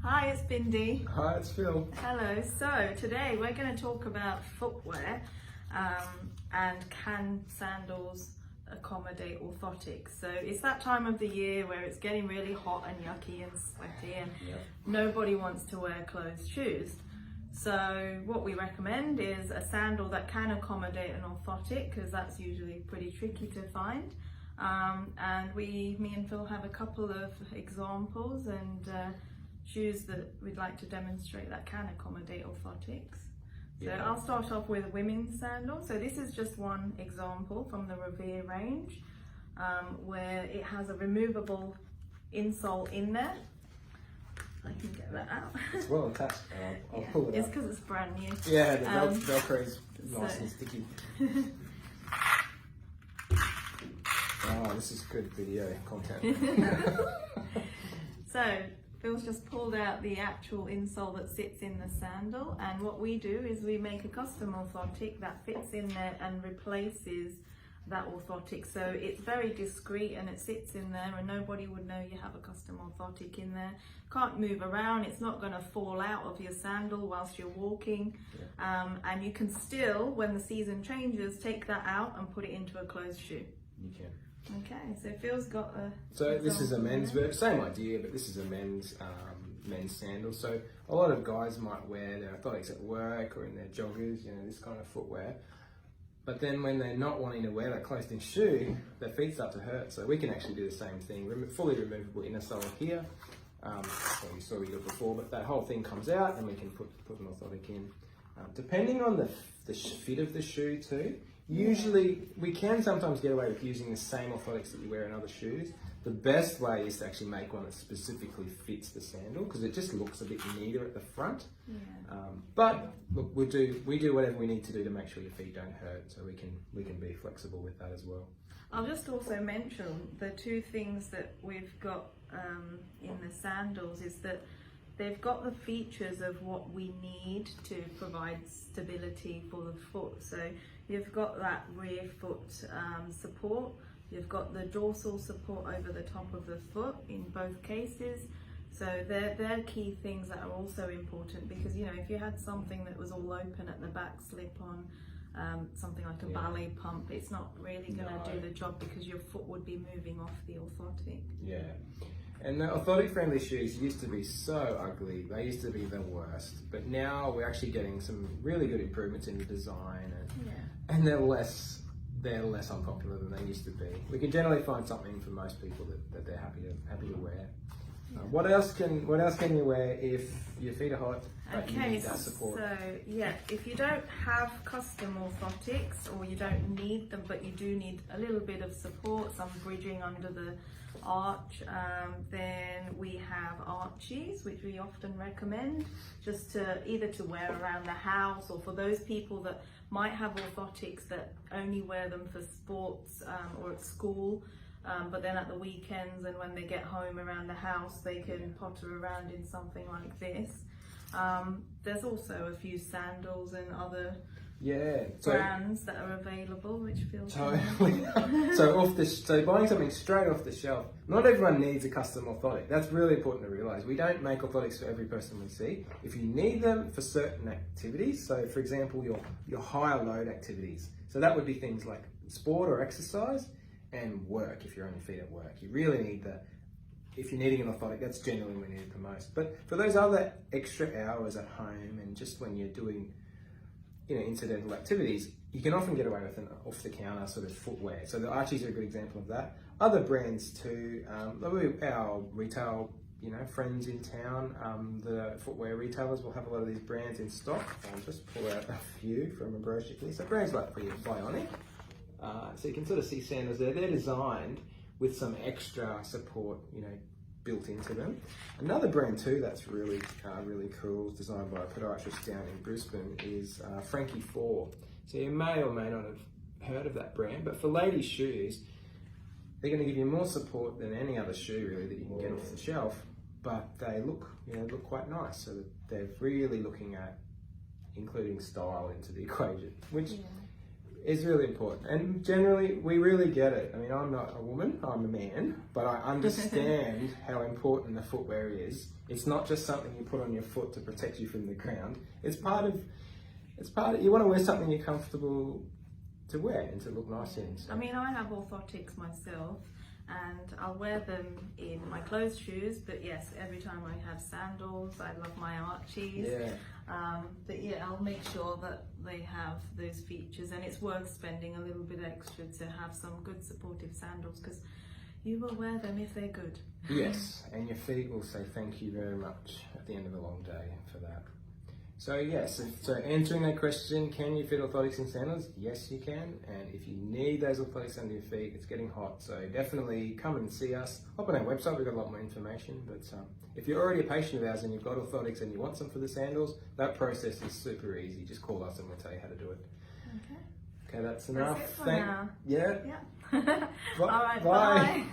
Hi, it's Bindi. Hi, it's Phil. Hello. So today we're going to talk about footwear and can sandals accommodate orthotics. So it's that time of the year where it's getting really hot and yucky and sweaty and nobody wants to wear closed shoes. So what we recommend is a sandal that can accommodate an orthotic, because that's usually pretty tricky to find. And me and Phil have a couple of examples and shoes that we'd like to demonstrate that can accommodate orthotics. So I'll start off with a women's sandal. So this is just one example from the Revere range, where it has a removable insole in there. I can get that out. It's well attached. I'll pull it It's out. because it's brand new. Yeah, the Velcro is nice and sticky. Oh, this is good video content. So Phil's just pulled out the actual insole that sits in the sandal, and what we do is we make a custom orthotic that fits in there and replaces that orthotic. So it's very discreet and it sits in there and nobody would know you have a custom orthotic in there. Can't move around, it's not going to fall out of your sandal whilst you're walking. And you can still, when the season changes, take that out and put it into a closed shoe. You can. Okay, so Phil's got a... So this is a men's version, same idea, but this is a men's sandal. So a lot of guys might wear their orthotics at work or in their joggers, you know, this kind of footwear. But then when they're not wanting to wear that closed-in shoe, their feet start to hurt. So we can actually do the same thing. Fully removable inner sole here. Well, you saw we did it before, but that whole thing comes out and we can put an orthotic in. Depending on the fit of the shoe too, usually we can sometimes get away with using the same orthotics that you wear in other shoes. The best way is to actually make one that specifically fits the sandal, because it just looks a bit neater at the front. But look, we do whatever we need to do to make sure your feet don't hurt, so we can be flexible with that as well. I'll just also mention the two things that we've got in the sandals is that they've got the features of what we need to provide stability for the foot. So you've got that rear foot support, you've got the dorsal support over the top of the foot in both cases. So they're key things that are also important, because you know, if you had something that was all open at the back, slip on, something like a ballet pump, it's not really going to do the job because your foot would be moving off the orthotic. Yeah. And the orthotic friendly shoes used to be so ugly. They used to be the worst. But now we're actually getting some really good improvements in the design, and they're less unpopular than they used to be. We can generally find something for most people that they're happy to wear. What else can you wear if your feet are hot but you need that support? So if you don't have custom orthotics, or you don't need them but you do need a little bit of support, some bridging under the arch, then we have archies, which we often recommend just to either to wear around the house, or for those people that might have orthotics that only wear them for sports or at school. But then at the weekends and when they get home around the house, they can potter around in something like this. There's also a few sandals and other brands that are available, which feels totally. So buying something straight off the shelf. Not everyone needs a custom orthotic. That's really important to realise. We don't make orthotics for every person we see. If you need them for certain activities, so for example your higher load activities, so that would be things like sport or exercise, and work. If you're on your feet at work, you really need if you're needing an orthotic, that's generally when you need it the most. But for those other extra hours at home and just when you're doing, you know, incidental activities, you can often get away with an off-the-counter sort of footwear. So the Archies are a good example of that. Other brands too, our retail, you know, friends in town, the footwear retailers will have a lot of these brands in stock. I'll just pull out a few from a brochure here. So brands like Bionic. So you can sort of see Sandals there. They're designed with some extra support, you know, built into them. Another brand too that's really cool, designed by a podiatrist down in Brisbane, is Frankie 4. So you may or may not have heard of that brand, but for ladies' shoes, they're going to give you more support than any other shoe really that you can get off the shelf. But they look quite nice. So they're really looking at including style into the equation, which is really important. And generally, we really get it. I mean, I'm not a woman, I'm a man, but I understand how important the footwear is. It's not just something you put on your foot to protect you from the ground. It's part of, you want to wear something you're comfortable to wear and to look nice in. So. I mean, I have orthotics myself, and I'll wear them in my closed shoes, but yes, every time I have sandals, I love my Archies. Yeah. But yeah, I'll make sure that they have those features, and it's worth spending a little bit extra to have some good supportive sandals, because you will wear them if they're good. Yes, and your feet will say thank you very much at the end of a long day for that. So yes, so answering that question, can you fit orthotics in sandals? Yes, you can. And if you need those orthotics under your feet, it's getting hot. So definitely come and see us. Hop on our website, we've got a lot more information. But if you're already a patient of ours and you've got orthotics and you want some for the sandals, that process is super easy. Just call us and we'll tell you how to do it. Okay. Okay, that's enough. That's it for now. Yeah. Yeah. All right, Bye. bye.